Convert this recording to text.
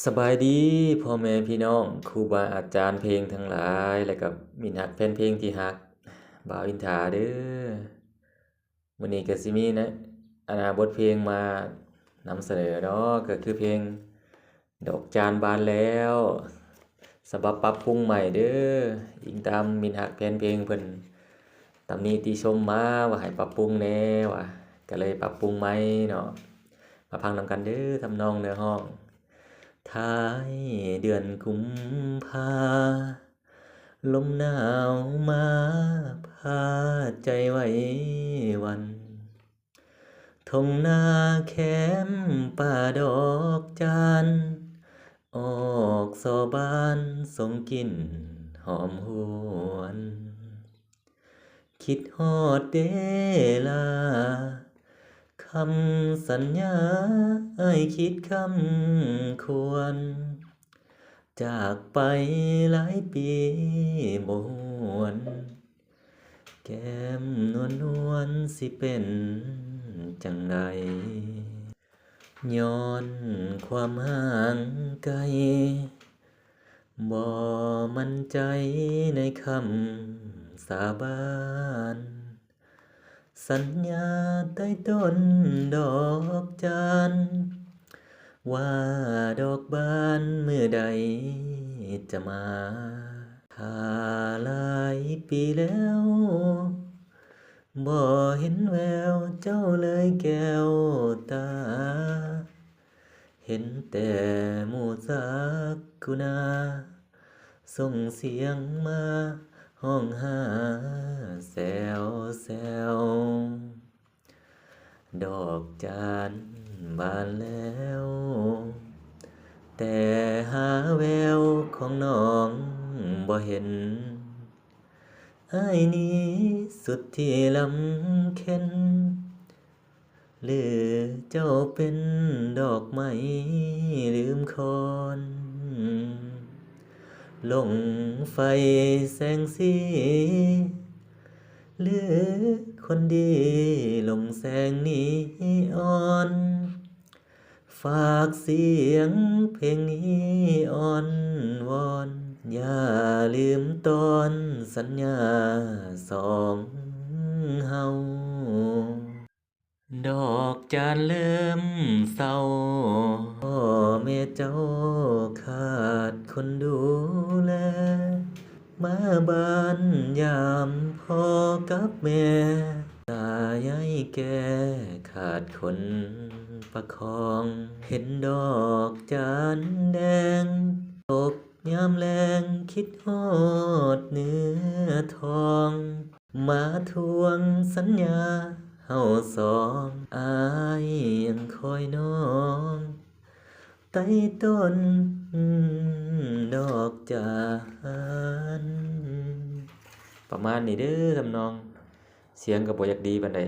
สบายดีพ่อแม่พี่น้องครูบาอาจารย์เพลงทั้งหลายและกับมิตรฮักแฟนเพลงที่ฮักบ่าวอินทาเด้อมื้อนี้ก็สิมีนะบทเพลงมานำเสนอเนาะก็คือเพลงดอกจานบานแล้วฉบับปรับปรุงใหม่เด้ออิงตามมิตรฮักแฟนเพลงเพิ่นตำหนิติชมมาว่าให้ปรับปรุงแหน่ว่าก็เลยปรับปรุงใหม่เนาะมาฟังนำกันเด้อทำนองเนื้อร้อง ท้ายเดือนกุมภาลมหนาวมาพาใจไว้วันทงนาแคมป่าดอกจานออกสอบานส่งกลิ่นหอมหวนคิดฮอดเดลา คำสัญญาอ้ายคิดคำควรจากไปหลายปีบ่หวนแก้มนวลสิเป็นจังใดย้อนความห่างไกลบ่มั่นใจในคำสาบานสัญญาใต้ต้นดอกจานว่าดอกบานเมื่อใดจะมาถ้าหลายปีแล้วบ่เห็นแววเจ้าเลยแก้วตาเห็นแต่หมู่จักกุณาส่งเสียงมาห้องหาแซวแซวดอกจานบานแล้วแต่หาแววของน้องบ่เห็นอ้ายนี้สุดที่ลำเค็ญหรือเจ้าเป็นดอกไม้ลืมคอนหลงไฟแสงสีหรือคนดีหลงแสงนีออนฝากเสียงเพลงนี้อ่อนวอนอย่าลืมตอนสัญญาสองเฮาดอกจานเริ่มเศร้าพ่อแม่เจ้าขาดคนดูแลมาบ้านยามพ่อกับแม่ตายายแก่ขาดคนประคองเห็นดอกจานแดงตกยามแลงคิดฮอดเนื้อทองมาทวงสัญญาเฮาสองอายยังคอยน้องใต้ต้นดอกจานประมาณนี้เด้อทำนองเสียงก็บ่อยากดีปานใด